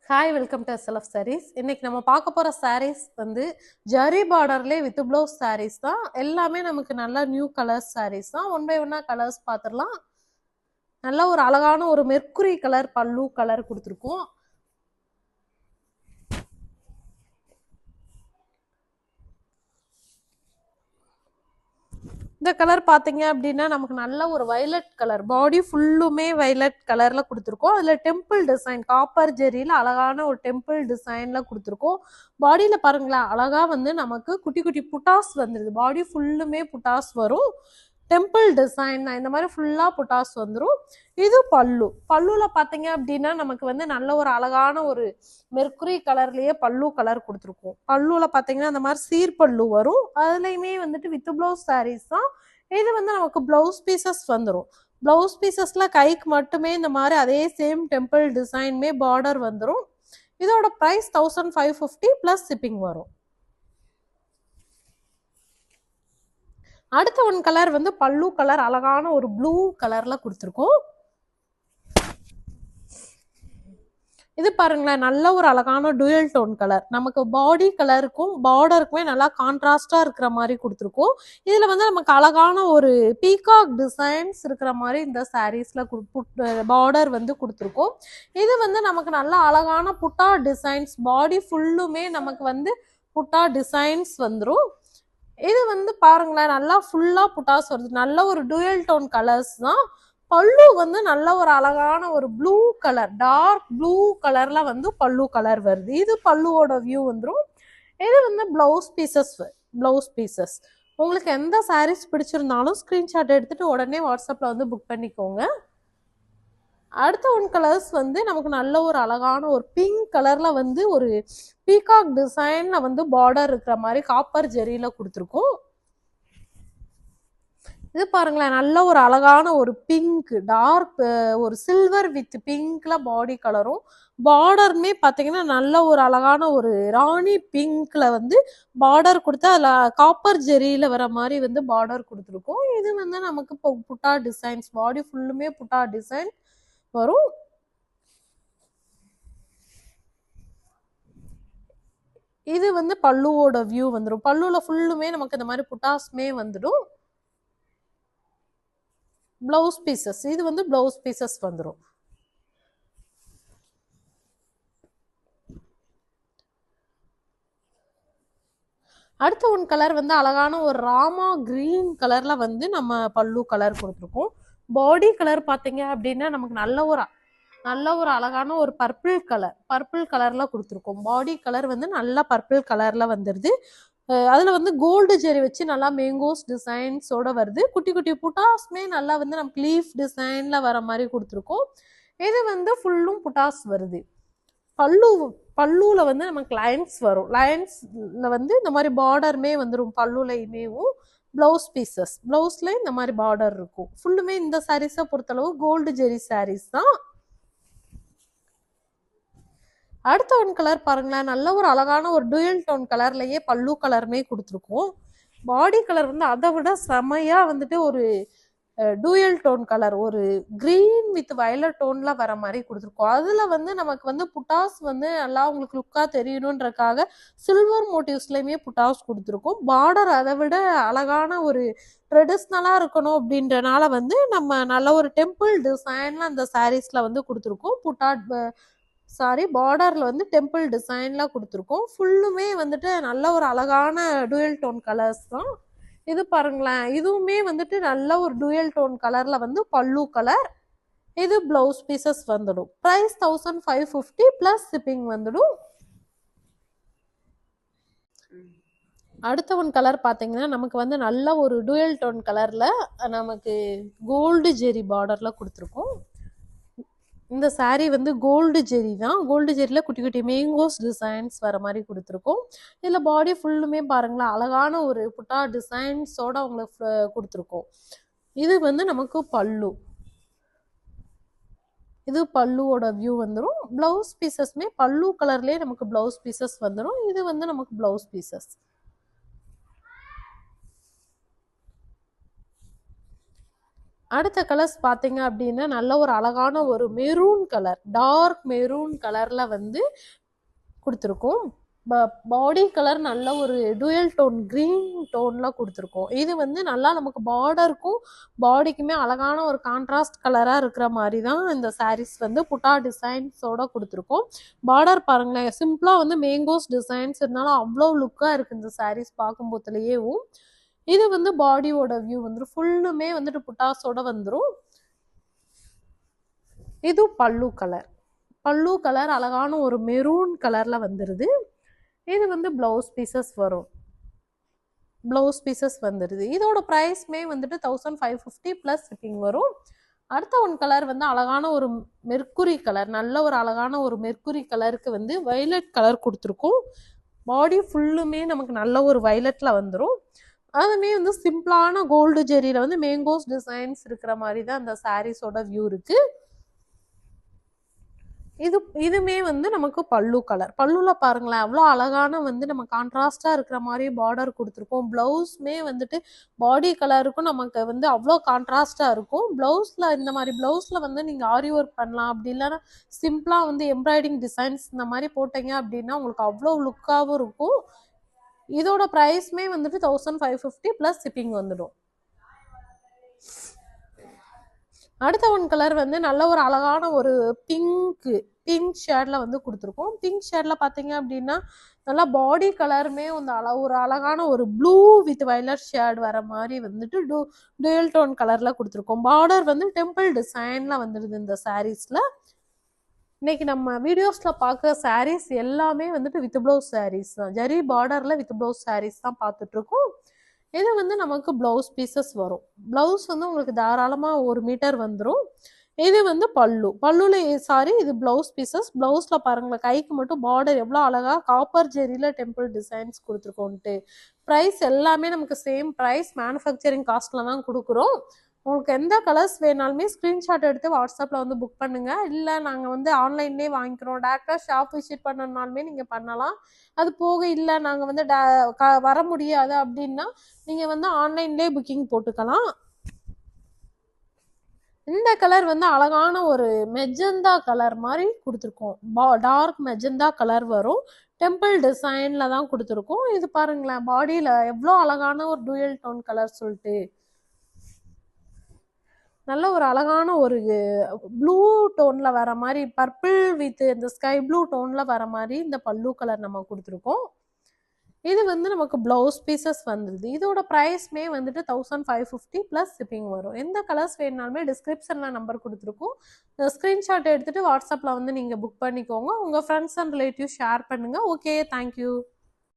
Hi, welcome to SLF sarees. இன்னைக்கு நம்ம பார்க்க போற சாரீஸ் வந்து ஜரி பார்டர்லேயே வித் ப்ளவுஸ் சாரீஸ் தான். எல்லாமே நமக்கு நல்லா நியூ கலர்ஸ் சாரீஸ் தான். ஒன் பை ஒன்னா கலர்ஸ் பார்த்துடலாம். நல்ல ஒரு அழகான ஒரு மெர்க்குரி கலர் பல்லு கலர் கொடுத்துருக்கோம். இந்த கலர் பார்த்தீங்க அப்படின்னா நமக்கு நல்ல ஒரு வயலட் கலர், பாடி ஃபுல்லுமே வயலட் கலர்ல கொடுத்துருக்கோம். அதுல டெம்பிள் டிசைன் காப்பர் ஜெரியில அழகான ஒரு டெம்பிள் டிசைன்ல கொடுத்துருக்கோம். பாடியில பாருங்களேன், அழகா வந்து நமக்கு குட்டி குட்டி புட்டாஸ் வந்துருது. பாடி ஃபுல்லுமே புட்டாஸ் வரும். டெம்பிள் டிசைன் இந்த மாதிரி ஃபுல்லா புட்டாஸ் வந்துடும். இது பல்லுல பாத்தீங்க அப்படின்னா நமக்கு வந்து நல்ல ஒரு அழகான ஒரு மெர்க்குரி கலர்லயே பல்லு கலர் கொடுத்துருக்கோம். பல்லுல பாத்தீங்கன்னா அந்த மாதிரி சீர்பல்லு வரும். அதுலயுமே வந்துட்டு வித் பிளவுஸ் சாரீஸ் தான். இது வந்து நமக்கு பிளவுஸ் பீசஸ் வந்துடும். பிளவுஸ் பீசஸ்ல கைக்கு மட்டுமே இந்த மாதிரி அதே சேம் டெம்பிள் டிசைன்மே பார்டர் வந்துடும். இதோட பிரைஸ் 1550 பிளஸ் ஷிப்பிங் வரும். அடுத்த ஒன் கலர் வந்து பல்லு கலர் அழகான ஒரு ப்ளூ கலர்ல கொடுத்துருக்கோம். இது பாருங்களேன், நல்ல ஒரு அழகான டூயல் டோன் கலர். நமக்கு பாடி கலருக்கும் பார்டருக்குமே நல்லா கான்ட்ராஸ்டா இருக்கிற மாதிரி கொடுத்துருக்கோம். இதுல வந்து நமக்கு அழகான ஒரு பீகாக் டிசைன்ஸ் இருக்கிற மாதிரி இந்த சாரீஸ்ல பார்டர் வந்து கொடுத்துருக்கோம். இது வந்து நமக்கு நல்ல அழகான புட்டா டிசைன்ஸ், பாடி ஃபுல்லுமே நமக்கு வந்து புட்டா டிசைன்ஸ் வந்துடும். இது வந்து பாருங்களேன், நல்லா ஃபுல்லா புட்டாஸ் வருது. நல்ல ஒரு டூயல் டோன் கலர்ஸ் தான். பல்லு வந்து நல்ல ஒரு அழகான ஒரு ப்ளூ கலர், டார்க் ப்ளூ கலர்ல வந்து பல்லு கலர் வருது. இது பல்லுவோட வியூ வந்துடும். இது வந்து பிளவுஸ் பீசஸ். உங்களுக்கு எந்த சாரீஸ் பிடிச்சிருந்தாலும் ஸ்கிரீன்ஷாட் எடுத்துட்டு உடனே வாட்ஸ்அப்ல வந்து புக் பண்ணிக்கோங்க. அடுத்த ஒன் கலர்ஸ் வந்து நமக்கு நல்ல ஒரு அழகான ஒரு பிங்க் கலர்ல வந்து ஒரு பீகாக் டிசைன்ல வந்து பார்டர் இருக்கிற மாதிரி காப்பர் ஜெரியில கொடுத்துருக்கோம். இது பாருங்களேன், நல்ல ஒரு அழகான ஒரு பிங்க், டார்க் ஒரு சில்வர் வித் பிங்க்ல பாடி கலரும், பார்டருமே பார்த்தீங்கன்னா நல்ல ஒரு அழகான ஒரு ராணி பிங்க்ல வந்து பார்டர் கொடுத்து அதில் காப்பர் ஜெரியில வர மாதிரி வந்து பார்டர் கொடுத்துருக்கோம். இது வந்து நமக்கு இப்போ புட்டா டிசைன்ஸ், பாடி ஃபுல்லுமே புட்டா டிசைன் வரும். இது வந்து பல்லுவோட வியூ வந்துடும். பல்லுல ஃபுல்லுமே நமக்கு இந்த மாதிரி புட்டாஸ்மே வந்துடும். பிளவுஸ் பீசஸ், இது வந்து பிளவுஸ் பீசஸ் வந்துடும். அடுத்த ஒன் கலர் வந்து அழகான ஒரு ராமா கிரீன் கலர்ல வந்து நம்ம பல்லு கலர் கொடுத்துருக்கோம். பாடி கலர் பார்த்தீங்க அப்படின்னா நமக்கு நல்ல ஒரு அழகான ஒரு பர்பிள் கலர்ல கொடுத்துருக்கோம். பாடி கலர் வந்து நல்லா பர்பிள் கலர்ல வந்துருது. அதுல வந்து கோல்டு ஜெரி வச்சு நல்லா மேங்கோஸ் டிசைன்ஸோட வருது. குட்டி குட்டி புட்டாஸ்மே நல்லா வந்து நமக்கு லீஃப் டிசைன்ல வர மாதிரி கொடுத்துருக்கோம். இது வந்து ஃபுல்லும் புட்டாஸ் வருது. பல்லுல வந்து நமக்கு லைன்ஸ் வரும். லைன்ஸ்ல வந்து இந்த மாதிரி பார்டருமே வந்துடும். பல்லுலையுமேவும் பிளவுஸ் பீசஸ், பிளவுஸ்ல இந்த மாதிரி பார்டர் இருக்கும். ஃபுல்லுமே இந்த சாரீஸை பொறுத்தளவு கோல்டு ஜெரி சாரீஸ் தான். அடுத்த ஒன் கலர் பாருங்களேன், நல்ல ஒரு அழகான ஒரு டூயல் டோன் கலர்லயே பல்லு கலருமே கொடுத்துருக்கோம். பாடி கலர் வந்து அதை விட செமையா வந்துட்டு ஒரு டூயல் டோன் கலர், ஒரு கிரீன் வித் வயலட் டோன்ல வர மாதிரி கொடுத்துருக்கோம். அதுல வந்து நமக்கு வந்து புட்டாஸ் வந்து நல்லா உங்களுக்கு லுக்கா தெரியணுன்றக்காக சில்வர் மோட்டிவ்ஸ்லயுமே புட்டாஸ் கொடுத்துருக்கோம். பார்டர் அதை விட அழகான ஒரு ட்ரெடிஷ்னலா இருக்கணும் அப்படின்றனால வந்து நம்ம நல்ல ஒரு டெம்பிள் டிசைன்ல அந்த சாரீஸ்ல வந்து கொடுத்துருக்கோம். பார்டர்ல வந்து டெம்பிள் டிசைன்ல கொடுத்துருக்கோம். ஃபுல்லுமே வந்துட்டு நல்ல ஒரு அழகான டூயல் டோன் கலர்ஸ் தான். இது பாருங்களேன், இதுவுமே வந்துட்டு நல்ல ஒரு டூயல் டோன் கலர்ல வந்து பல்லு கலர். இது பிளவுஸ் பீசஸ் வந்துடும். பிரைஸ் 1550 பிளஸ் ஷிப்பிங் வந்துடும். அடுத்த ஒன் கலர் பார்த்தீங்கன்னா நமக்கு வந்து நல்ல ஒரு டூயல் டோன் கலர்ல நமக்கு கோல்டு ஜெரி பார்டர்ல கொடுத்துருக்கோம். இந்த சாரீ வந்து கோல்டு ஜெரி தான். கோல்டு ஜெரியில் குட்டி குட்டி மேங்கோஸ் டிசைன்ஸ் வர மாதிரி கொடுத்துருக்கோம். இதில் பாடி ஃபுல்லுமே பாருங்களேன், அழகான ஒரு புட்டா டிசைன்ஸோட அவங்களுக்கு கொடுத்துருக்கோம். இது வந்து நமக்கு பல்லு. இது பல்லுவோட வியூ வந்துடும். பிளவுஸ் பீசஸ்மே பல்லு கலர்லேயே நமக்கு பிளவுஸ் பீசஸ் வந்துடும். இது வந்து நமக்கு பிளவுஸ் பீசஸ். அடுத்த கலர்ஸ் பார்த்தீங்க அப்படின்னா நல்ல ஒரு அழகான ஒரு மெரூன் கலர், டார்க் மெரூன் கலர்ல வந்து கொடுத்துருக்கோம். பாடி கலர் நல்ல ஒரு டூயல் டோன் கிரீன் டோன்ல கொடுத்துருக்கோம். இது வந்து நல்லா நமக்கு பார்டருக்கும் பாடிக்குமே அழகான ஒரு கான்ட்ராஸ்ட் கலரா இருக்கிற மாதிரி தான் இந்த சாரீஸ் வந்து புட்டா டிசைன்ஸோட கொடுத்துருக்கோம். பார்டர் பாருங்களேன், சிம்பிளா வந்து மேங்கோஸ் டிசைன்ஸ் இருந்தாலும் அவ்வளோ லுக்கா இருக்கு இந்த சாரீஸ் பார்க்கும்போதுலயேவும். இது வந்து பாடியோட வியூ வந்துடும், ஃபுல்லுமே வந்துட்டு புட்டாஸோட வந்துடும். இது பல்லு கலர், பல்லு கலர் அழகான ஒரு மெரூன் கலர்ல வந்துருது. இது வந்து பிளவுஸ் பீசஸ் வரும், பிளவுஸ் பீசஸ் வந்துடுது. இதோட ப்ரைஸ்மே வந்துட்டு 1550 ப்ளஸ் ஷிப்பிங் வரும். அடுத்த ஒன் கலர் வந்து அழகான ஒரு மெர்க்குரி கலர், நல்ல ஒரு அழகான ஒரு மெர்க்குரி கலருக்கு வந்து வைலட் கலர் கொடுத்துருக்கோம். பாடி ஃபுல்லுமே நமக்கு நல்ல ஒரு வைலட்ல வந்துடும். அதுமே வந்து சிம்பிளான கோல்டு ஜெரியில வந்து மேங்கோஸ் டிசைன்ஸ் இருக்கிற மாதிரி தான் அந்த சாரீஸோட வியூ இருக்கு. இதுமே வந்து நமக்கு பல்லு கலர். பல்லுல பாருங்களேன் அவ்வளோ அழகான வந்து நம்ம கான்ட்ராஸ்டா இருக்கிற மாதிரி பார்டர் கொடுத்துருக்கோம். பிளவுஸ்மே வந்துட்டு பாடி கலருக்கும் நமக்கு வந்து அவ்வளோ கான்ட்ராஸ்டா இருக்கும். பிளவுஸ்ல இந்த மாதிரி பிளவுஸ்ல வந்து நீங்க ஆரி ஒர்க் பண்ணலாம், அப்படி இல்லைன்னா சிம்பிளா வந்து எம்ப்ராய்டிங் டிசைன்ஸ் இந்த மாதிரி போட்டீங்க அப்படின்னா உங்களுக்கு அவ்வளோ லுக்காகவும் இருக்கும். இதோட ப்ரைஸ்மே வந்துட்டு 1550 ப்ளஸ் ஷிப்பிங் வந்துடும். அடுத்த ஒன் கலர் வந்து நல்ல ஒரு அழகான ஒரு பிங்க் ஷேட்ல வந்து கொடுத்துருக்கோம். பிங்க் ஷேட்ல பார்த்தீங்க அப்படின்னா நல்லா பாடி கலருமே வந்து ஒரு அழகான ஒரு ப்ளூ வித் வைலட் ஷேட் வர மாதிரி வந்துட்டு டூயல் டோன் கலர்ல கொடுத்துருக்கோம். பார்டர் வந்து டெம்பிள் டிசைன்ல வந்துடுது இந்த சாரீஸ்ல. இன்னைக்கு நம்ம வீடியோஸ்ல பார்க்குற சாரீஸ் எல்லாமே வந்துட்டு வித் ப்ளவுஸ் சாரீஸ் தான், ஜரி பார்டர்ல வித் ப்ளவுஸ் சாரீஸ் தான் பார்த்துட்டு இருக்கோம். இது வந்து நமக்கு பிளவுஸ் பீசஸ் வரும். பிளவுஸ் வந்து உங்களுக்கு தாராளமா 1 மீட்டர் வந்துடும். இது வந்து பல்லுல சாரி இது பிளவுஸ் பீசஸ். பிளவுஸ்ல பாருங்களேன் கைக்கு மட்டும் பார்டர் எவ்வளோ அழகா காப்பர் ஜெரியில டெம்பிள் டிசைன்ஸ் கொடுத்துருக்கோன்ட்டு. ப்ரைஸ் எல்லாமே நமக்கு சேம் ப்ரைஸ், மேனுஃபேக்சரிங் காஸ்ட்ல தான் கொடுக்குறோம். உங்களுக்கு எந்த கலர்ஸ் வேணாலுமே ஸ்க்ரீன்ஷாட் எடுத்து வாட்ஸ்அப்பில் வந்து புக் பண்ணுங்கள். இல்லை நாங்கள் வந்து ஆன்லைன்லேயே வாங்கிக்கிறோம், டேரெக்டாக ஷாப் விசிட் பண்ணனாலுமே நீங்கள் பண்ணலாம். அது போக இல்லை நாங்கள் வந்து வர முடியாது அப்படின்னா நீங்கள் வந்து ஆன்லைன்லேயே புக்கிங் போட்டுக்கலாம். இந்த கலர் வந்து அழகான ஒரு மெஜந்தா கலர் மாதிரி கொடுத்துருக்கோம். டார்க் மெஜந்தா கலர் வரும், டெம்பிள் டிசைனில் தான் கொடுத்துருக்கோம். இது பாருங்களேன் பாடியில் எவ்வளோ அழகான ஒரு டூயல் டோன் கலர் சொல்லிட்டு நல்ல ஒரு அழகான ஒரு ப்ளூ டோன்ல வர மாதிரி, பர்பிள் வித் இந்த ஸ்கை ப்ளூ டோன்ல வர மாதிரி இந்த பல்லு கலர் நம்ம கொடுத்துருக்கோம். இது வந்து நமக்கு பிளவுஸ் பீசஸ் வந்துடுது. இதோட ப்ரைஸ்மே வந்துட்டு 1550 ப்ளஸ் ஷிப்பிங் வரும். எந்த கலர்ஸ் வேணுனாலுமே டிஸ்கிரிப்ஷனில் நம்பர் கொடுத்துருக்கோம், ஸ்க்ரீன்ஷாட் எடுத்துகிட்டு வாட்ஸ்அப்பில் வந்து நீங்கள் புக் பண்ணிக்கோங்க. உங்கள் ஃப்ரெண்ட்ஸ் அண்ட் ரிலேட்டிவ்ஸ் ஷேர் பண்ணுங்கள். Okay, thank you.